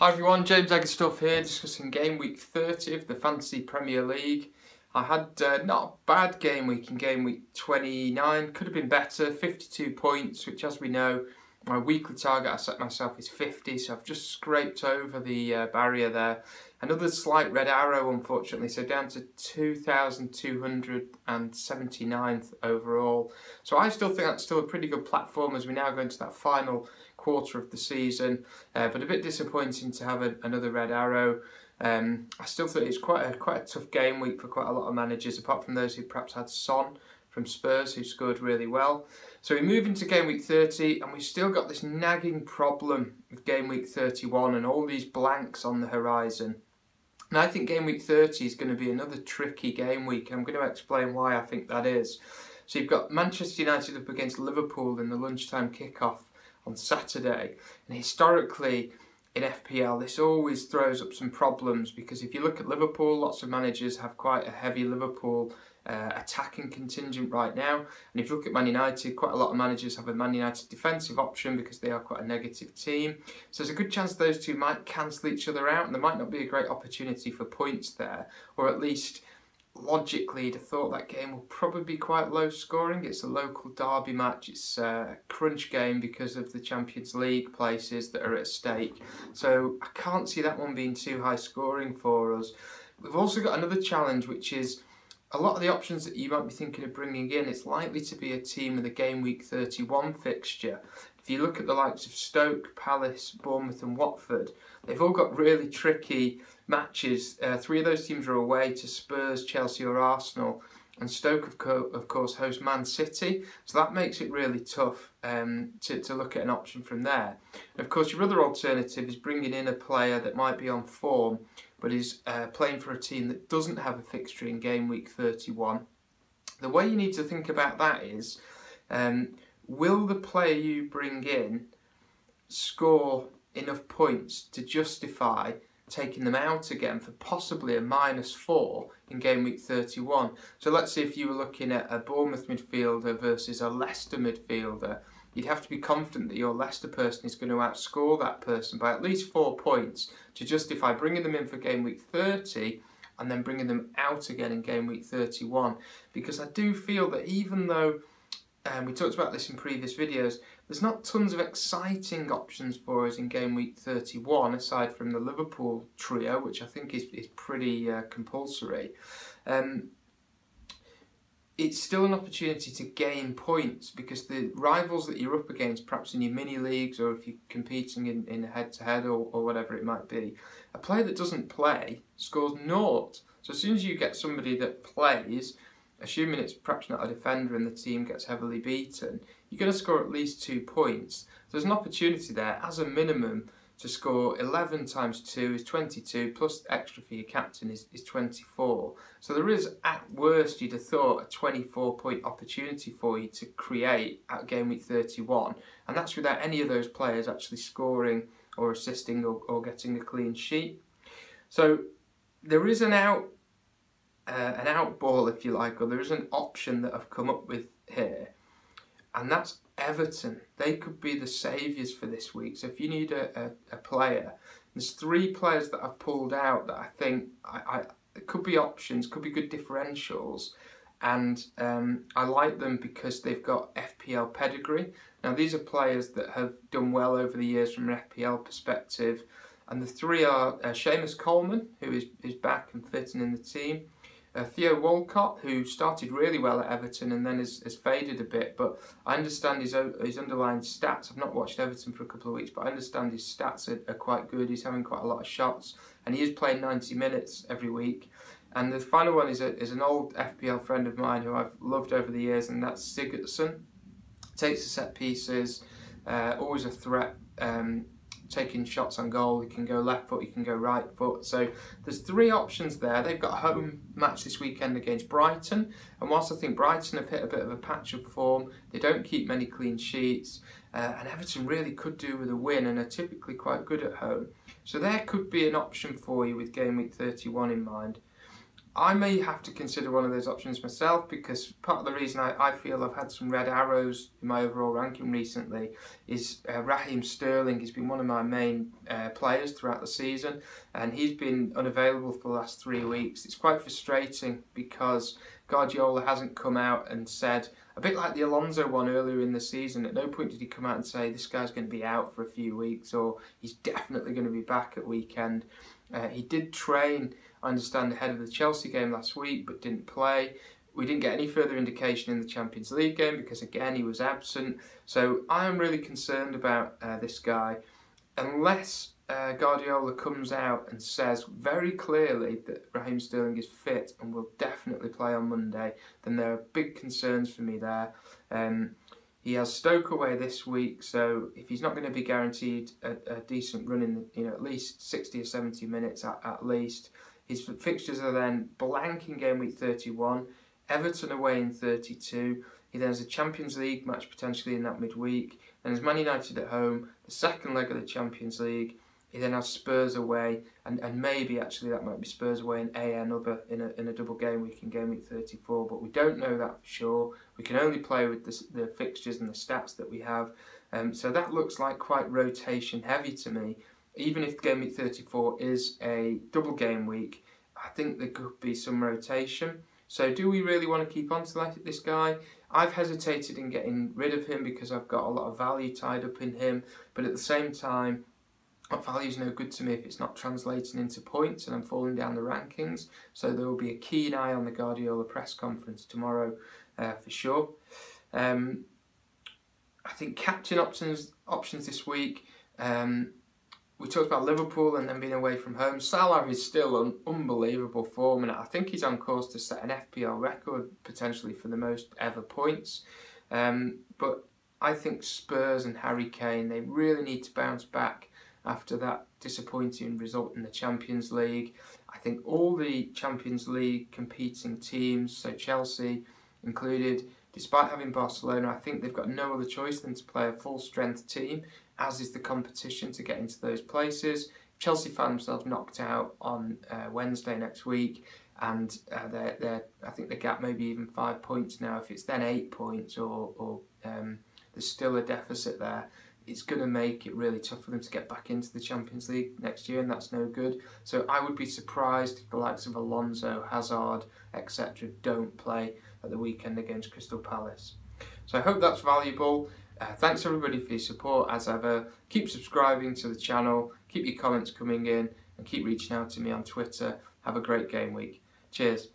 Hi everyone, James Egersdorff here, discussing game week 30 of the Fantasy Premier League. I had not a bad game week in game week 29, could have been better, 52 points, which as we know, my weekly target I set myself is 50, so I've just scraped over the barrier there. Another slight red arrow unfortunately, so down to 2,279th overall. So I still think that's still a pretty good platform as we now go into that final quarter of the season, but a bit disappointing to have another red arrow. I still think it's quite a tough game week for quite a lot of managers, apart from those who perhaps had Son from Spurs, who scored really well. So we move into game week 30, and we've still got this nagging problem with game week 31 and all these blanks on the horizon. And I think game week 30 is going to be another tricky game week, and I'm going to explain why I think that is. So you've got Manchester United up against Liverpool in the lunchtime kickoff on Saturday, and historically in FPL this always throws up some problems, because if you look at Liverpool, lots of managers have quite a heavy Liverpool attacking contingent right now, and if you look at Man United, quite a lot of managers have a Man United defensive option because they are quite a negative team. So there's a good chance those two might cancel each other out, and there might not be a great opportunity for points there, or at least logically you'd have thought that game will probably be quite low scoring. It's a local derby match, it's a crunch game because of the Champions League places that are at stake, so I can't see that one being too high scoring for us. We've also got another challenge, which is a lot of the options that you might be thinking of bringing in, it's likely to be a team with a game week 31 fixture. If you look at the likes of Stoke, Palace, Bournemouth and Watford, they've all got really tricky matches. Three of those teams are away to Spurs, Chelsea or Arsenal, and Stoke of course host Man City, so that makes it really tough to look at an option from there. And of course your other alternative is bringing in a player that might be on form but is playing for a team that doesn't have a fixture in game week 31. The way you need to think about that is, will the player you bring in score enough points to justify taking them out again for possibly a -4 in game week 31? So let's say if you were looking at a Bournemouth midfielder versus a Leicester midfielder, you'd have to be confident that your Leicester person is going to outscore that person by at least 4 points to justify bringing them in for game week 30 and then bringing them out again in game week 31. Because I do feel that even though, we talked about this in previous videos, there's not tons of exciting options for us in game week 31 aside from the Liverpool trio, which I think is pretty compulsory. It's still an opportunity to gain points, because the rivals that you're up against, perhaps in your mini leagues or if you're competing in head-to-head or whatever it might be, a player that doesn't play scores 0. So as soon as you get somebody that plays, assuming it's perhaps not a defender and the team gets heavily beaten, you're going to score at least 2 points. So there's an opportunity there as a minimum to score 11 times 2 is 22, plus extra for your captain is 24. So there is, at worst, you'd have thought, a 24-point opportunity for you to create at game week 31, and that's without any of those players actually scoring or assisting or getting a clean sheet. So there is an out ball, if you like, or there is an option that I've come up with here, and that's Everton. They could be the saviours for this week. So if you need a player, there's 3 players that I've pulled out that I think it could be options, could be good differentials, and I like them because they've got FPL pedigree. Now these are players that have done well over the years from an FPL perspective, and the 3 are Seamus Coleman, who is back and fit and in the team, Theo Walcott, who started really well at Everton and then has faded a bit, but I understand his underlying stats. I've not watched Everton for a couple of weeks, but I understand his stats are quite good. He's having quite a lot of shots, and he is playing 90 minutes every week. And the final one is an old FPL friend of mine who I've loved over the years, and that's Sigurdsson. Takes the set pieces, always a threat, taking shots on goal. He can go left foot, he can go right foot. So there's 3 options there. They've got a home match this weekend against Brighton, and whilst I think Brighton have hit a bit of a patch of form, they don't keep many clean sheets, and Everton really could do with a win and are typically quite good at home. So there could be an option for you with game week 31 in mind. I may have to consider one of those options myself, because part of the reason I feel I've had some red arrows in my overall ranking recently is Raheem Sterling. He's been one of my main players throughout the season, and he's been unavailable for the last 3 weeks. It's quite frustrating because Guardiola hasn't come out and said, a bit like the Alonso one earlier in the season, at no point did he come out and say this guy's going to be out for a few weeks or he's definitely going to be back at weekend. He did train, I understand, ahead of the Chelsea game last week, but didn't play. We didn't get any further indication in the Champions League game because, again, he was absent. So I am really concerned about this guy. Unless Guardiola comes out and says very clearly that Raheem Sterling is fit and will definitely play on Monday, then there are big concerns for me there. He has Stoke away this week, so if he's not going to be guaranteed a decent run in, at least 60 or 70 minutes at least, his fixtures are then blank in game week 31, Everton away in 32. He then has a Champions League match potentially in that midweek. Then has Man United at home, the second leg of the Champions League. He then has Spurs away, and maybe actually that might be Spurs away and another in a double game week in game week 34, but we don't know that for sure. We can only play with the fixtures and the stats that we have. So that looks like quite rotation heavy to me. Even if game week 34 is a double game week, I think there could be some rotation. So do we really want to keep on to this guy? I've hesitated in getting rid of him because I've got a lot of value tied up in him, but at the same time, that value is no good to me if it's not translating into points and I'm falling down the rankings. So there will be a keen eye on the Guardiola press conference tomorrow for sure. I think captain options this week. We talked about Liverpool and then being away from home. Salah is still an unbelievable form, and I think he's on course to set an FPL record potentially for the most ever points. But I think Spurs and Harry Kane, they really need to bounce back after that disappointing result in the Champions League. I think all the Champions League competing teams, so Chelsea included, despite having Barcelona, I think they've got no other choice than to play a full-strength team, as is the competition to get into those places. Chelsea find themselves knocked out on Wednesday next week, and I think the gap may be even 5 points now. If it's then 8 points or there's still a deficit there, it's going to make it really tough for them to get back into the Champions League next year, and that's no good. So I would be surprised if the likes of Alonso, Hazard, etc. don't play at the weekend against Crystal Palace. So I hope that's valuable. Thanks everybody for your support as ever. Keep subscribing to the channel, keep your comments coming in, and keep reaching out to me on Twitter. Have a great game week. Cheers.